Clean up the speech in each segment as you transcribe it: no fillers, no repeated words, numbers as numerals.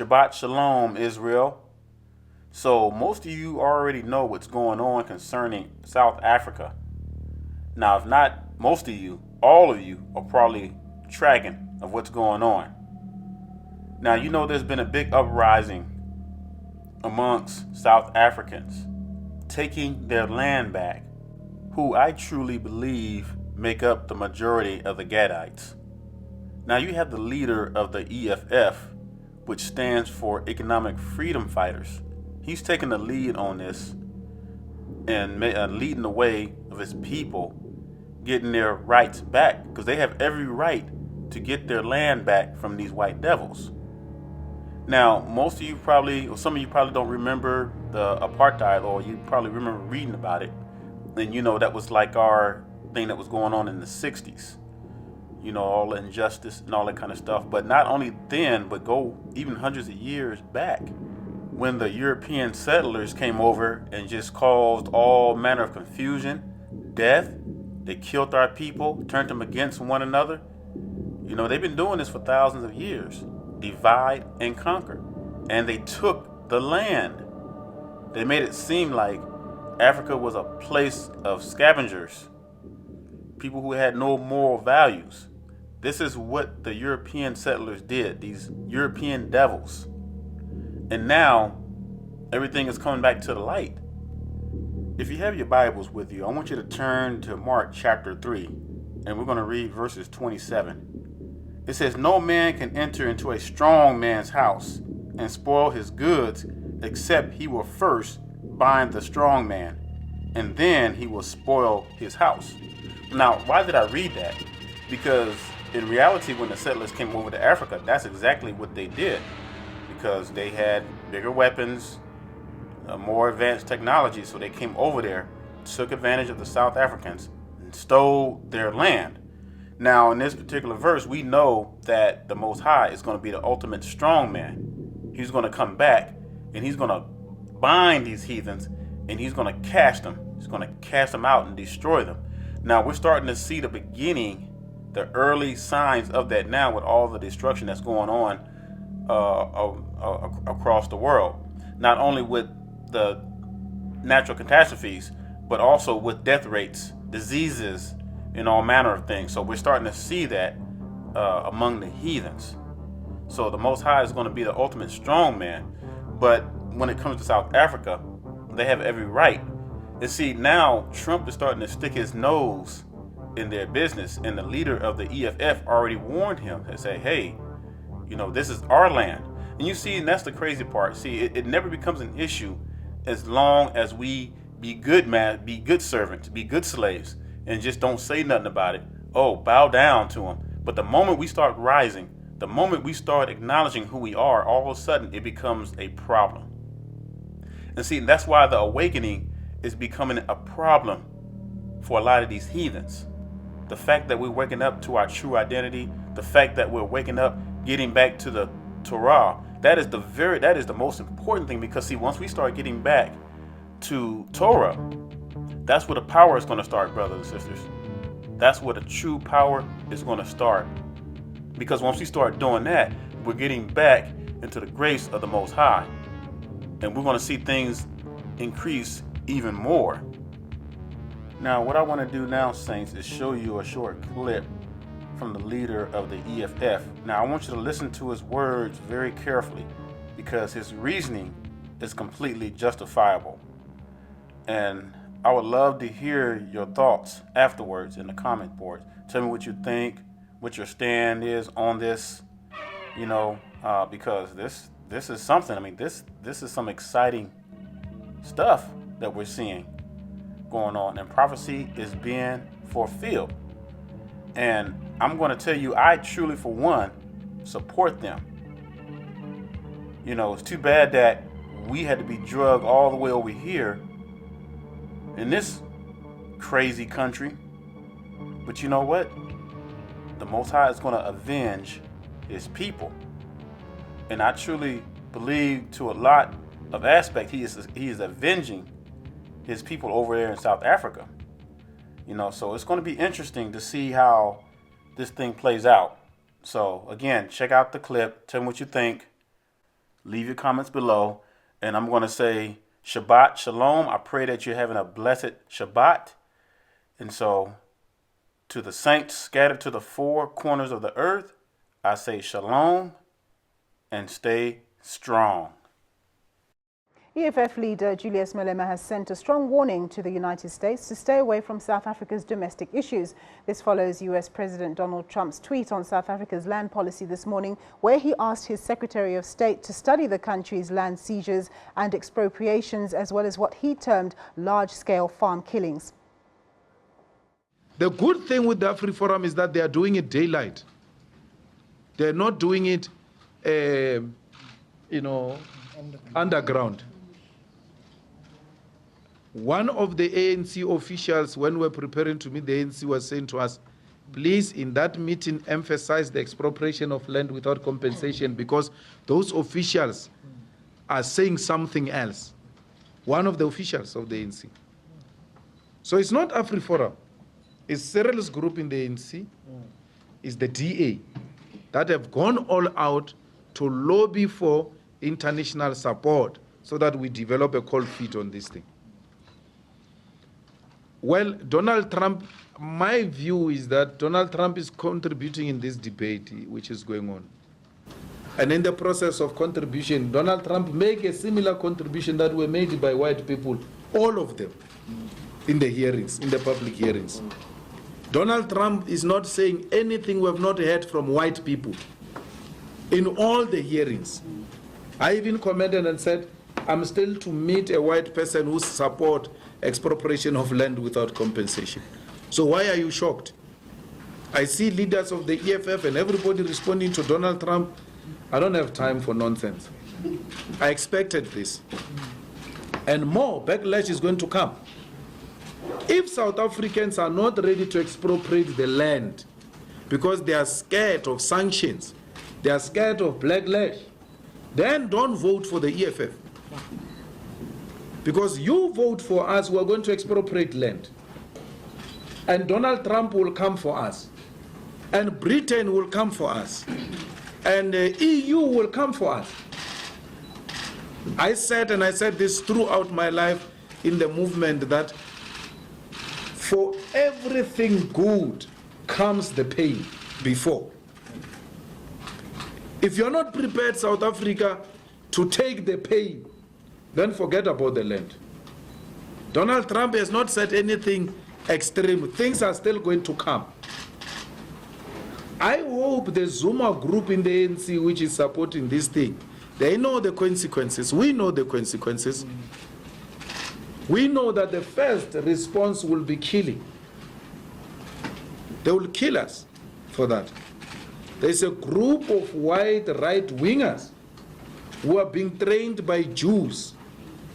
Shabbat Shalom, Israel. So most of you already know what's going on concerning South Africa. Now, if not most of you, all of you are probably tracking of what's going on. Now, you know there's been a big uprising amongst South Africans taking their land back, who I truly believe make up the majority of the Gadites. Now, you have the leader of the EFF, which stands for Economic Freedom Fighters. He's taking the lead on this and leading the way of his people getting their rights back, because they have every right to get their land back from these white devils. Now, most of you probably, or some of you probably don't remember the apartheid, or you probably remember reading about it. And you know, that was like our thing that was going on in the 60s. You know, all the injustice and all that kind of stuff. But not only then, but go even hundreds of years back, when the European settlers came over and just caused all manner of confusion, death. They killed our people, turned them against one another. You know, they've been doing this for thousands of years. Divide and conquer. And they took the land. They made it seem like Africa was a place of scavengers, people who had no moral values. This is what the European settlers did, these European devils. And now everything is coming back to the light. If you have your Bibles with you, I want you to turn to Mark chapter 3, and we're going to read verses 27. It says, "No man can enter into a strong man's house and spoil his goods, except he will first bind the strong man, and then he will spoil his house." Now, why did I read that? Because in reality, when the settlers came over to Africa, that's exactly what they did, because they had bigger weapons, more advanced technology. So they came over there, took advantage of the South Africans, and stole their land. Now, in this particular verse, we know that the Most High is going to be the ultimate strong man. He's going to come back, and he's going to bind these heathens, and he's going to cast them. He's going to cast them out and destroy them. Now, we're starting to see the beginning, the early signs of that now, with all the destruction that's going on across the world. Not only with the natural catastrophes, but also with death rates, diseases, and all manner of things. So we're starting to see that among the heathens. So the Most High is going to be the ultimate strong man. But when it comes to South Africa, they have every right. And see, now Trump is starting to stick his nose in their business, and the leader of the EFF already warned him and said, hey, you know, this is our land. And you see, and that's the crazy part. See, it never becomes an issue as long as we be good servants, be good slaves, and just don't say nothing about it. Oh, bow down to him. But the moment we start rising, the moment we start acknowledging who we are, all of a sudden it becomes a problem. And see, that's why the awakening is becoming a problem for a lot of these heathens. The fact that we're waking up to our true identity, the fact that we're waking up, getting back to the Torah, that is the most important thing. Because see, once we start getting back to Torah, that's where the power is going to start, brothers and sisters. That's where the true power is going to start. Because once we start doing that, we're getting back into the grace of the Most High. And we're going to see things increase even more. Now, what I want to do now, saints, is show you a short clip from the leader of the EFF. Now, I want you to listen to his words very carefully, because his reasoning is completely justifiable. And I would love to hear your thoughts afterwards in the comment board. Tell me what you think, what your stand is on this, you know, because this is something. I mean, this is some exciting stuff that we're seeing going on, and prophecy is being fulfilled. And I'm going to tell you, I truly, for one, support them. You know, it's too bad that we had to be drugged all the way over here in this crazy country. But you know what? The Most High is going to avenge his people. And I truly believe, to a lot of aspect, he is avenging his people over there in South Africa. You know, so it's going to be interesting to see how this thing plays out. So again, check out the clip. Tell me what you think. leave your comments below. And I'm going to say Shabbat Shalom. I pray that you're having a blessed Shabbat. And so, to the saints scattered to the four corners of the earth, I say Shalom and stay strong. EFF leader Julius Malema has sent a strong warning to the United States to stay away from South Africa's domestic issues. This follows US President Donald Trump's tweet on South Africa's land policy this morning, where he asked his Secretary of State to study the country's land seizures and expropriations, as well as what he termed large-scale farm killings. The good thing with the AfriForum is that they are doing it daylight. They're not doing it, underground. One of the ANC officials, when we were preparing to meet the ANC, was saying to us, please, in that meeting, emphasize the expropriation of land without compensation, because those officials are saying something else. One of the officials of the ANC. So it's not AfriForum. It's Cyril's group in the ANC. It's the DA that have gone all out to lobby for international support so that we develop a cold feet on this thing. Well, Donald Trump, my view is that Donald Trump is contributing in this debate which is going on. And in the process of contribution, Donald Trump made a similar contribution that were made by white people, all of them, in the hearings, in the public hearings. Donald Trump is not saying anything we have not heard from white people in all the hearings. I even commented and said, I'm still to meet a white person who support expropriation of land without compensation. So why are you shocked? I see leaders of the EFF and everybody responding to Donald Trump. I don't have time for nonsense. I expected this. And more backlash is going to come. If South Africans are not ready to expropriate the land because they are scared of sanctions, they are scared of backlash, then don't vote for the EFF. Because you vote for us, we're going to expropriate land. And Donald Trump will come for us. And Britain will come for us. And the EU will come for us. I said, and I said this throughout my life in the movement, that for everything good comes the pain before. If you're not prepared, South Africa, to take the pain, then forget about the land. Donald Trump has not said anything extreme. Things are still going to come. I hope the Zuma group in the ANC, which is supporting this thing, they know the consequences. We know the consequences. We know that the first response will be killing. They will kill us for that. There's a group of white right-wingers who are being trained by Jews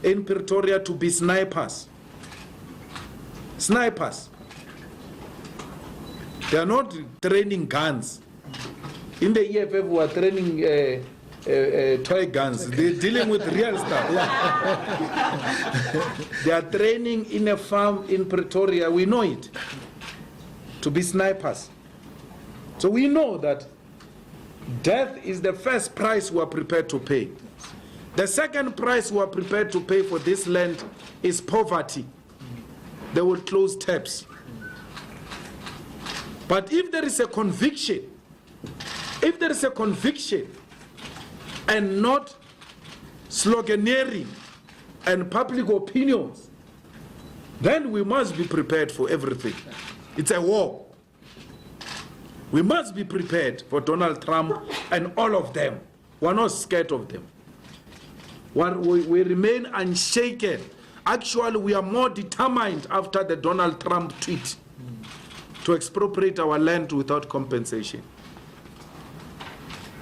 in Pretoria to be snipers. Snipers. They are not training guns. In the EFF, we are training toy guns. They're dealing with real stuff. They are training in a farm in Pretoria. We know it. To be snipers. So we know that death is the first price we are prepared to pay. The second price we are prepared to pay for this land is poverty. They will close taps. But if there is a conviction, and not sloganeering and public opinions, then we must be prepared for everything. It's a war. We must be prepared for Donald Trump and all of them. We're not scared of them. We remain unshaken. Actually, we are more determined after the Donald Trump tweet to expropriate our land without compensation.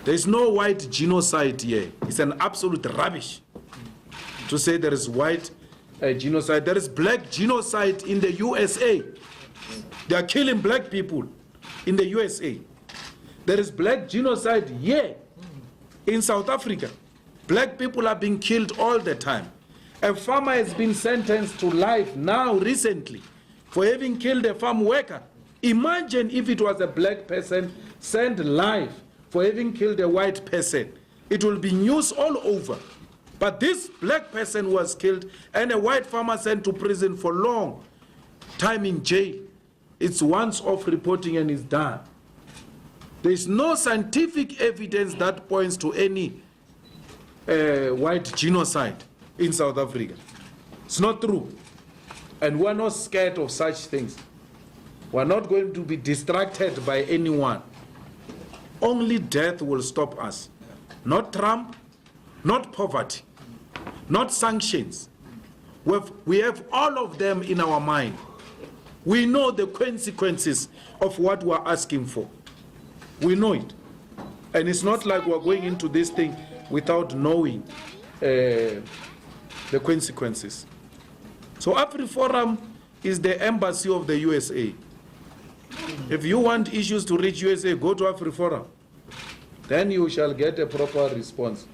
There is no white genocide here. It's an absolute rubbish to say there is white genocide. There is black genocide in the USA. They are killing black people in the USA. There is black genocide here in South Africa. Black people are being killed all the time. A farmer has been sentenced to life now recently for having killed a farm worker. Imagine if it was a black person sent life for having killed a white person. It will be news all over. But this black person was killed and a white farmer sent to prison for long time in jail. It's once off reporting and it's done. There's no scientific evidence that points to any white genocide in South Africa. It's not true. And we're not scared of such things. We're not going to be distracted by anyone. Only death will stop us. Not Trump, not poverty, not sanctions. We have all of them in our mind. We know the consequences of what we're asking for. We know it. And it's not like we're going into this thing without knowing the consequences. So AfriForum is the embassy of the USA. If you want issues to reach USA, go to AfriForum. Then you shall get a proper response.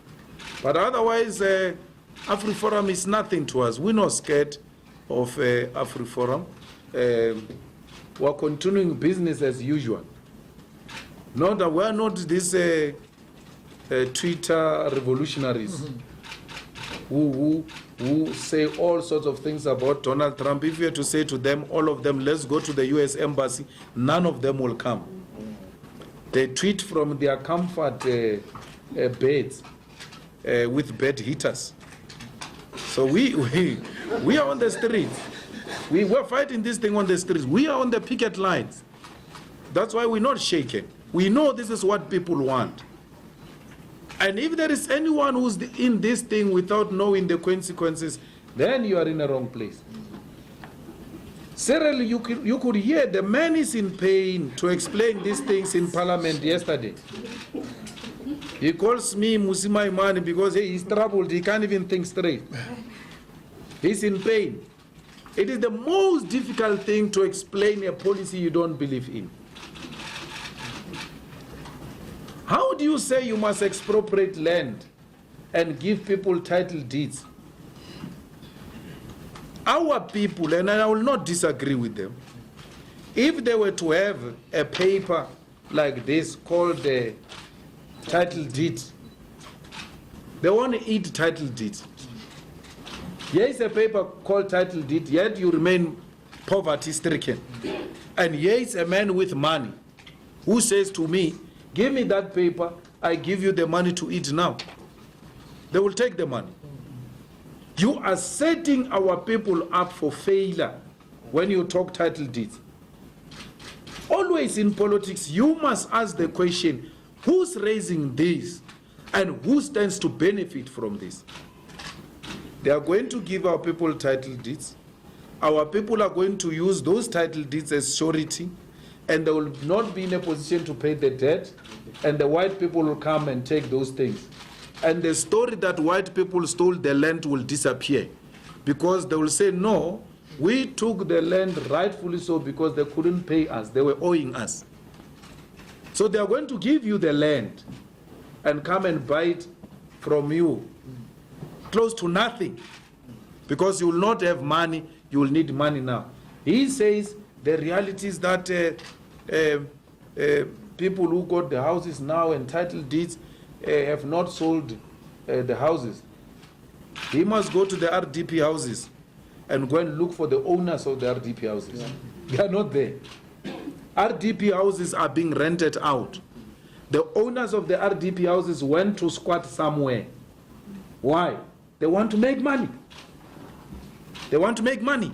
But otherwise, AfriForum is nothing to us. We're not scared of AfriForum. We're continuing business as usual. Not that we're not these Twitter revolutionaries who say all sorts of things about Donald Trump. If you were to say to them, all of them, let's go to the US embassy, none of them will come. They tweet from their comfort beds with bed heaters. So we are on the streets. We're fighting this thing on the streets. We are on the picket lines. That's why we're not shaken. We know this is what people want. And if there is anyone who's in this thing without knowing the consequences, then you are in the wrong place. Cyril, you could hear the man is in pain to explain these things in Parliament yesterday. He calls me Musima Imani because he's troubled. He can't even think straight. He's in pain. It is the most difficult thing to explain a policy you don't believe in. How do you say you must expropriate land and give people title deeds? Our people, and I will not disagree with them, if they were to have a paper like this called the title deed, they want to eat title deed. Here is a paper called title deed, yet you remain poverty-stricken. And here is a man with money who says to me, give me that paper, I give you the money to eat now. They will take the money. You are setting our people up for failure when you talk title deeds. Always in politics, you must ask the question, who's raising this and who stands to benefit from this? They are going to give our people title deeds. Our people are going to use those title deeds as surety, and they will not be in a position to pay the debt, and the white people will come and take those things. And the story that white people stole the land will disappear, because they will say, no, we took the land rightfully so because they couldn't pay us. They were owing us. So they are going to give you the land and come and buy it from you, close to nothing, because you will not have money, you will need money now. He says the reality is that people who got the houses now and title deeds have not sold the houses. He must go to the RDP houses and go and look for the owners of the RDP houses. Yeah. They are not there. RDP houses are being rented out. The owners of the RDP houses went to squat somewhere. Why? They want to make money. They want to make money.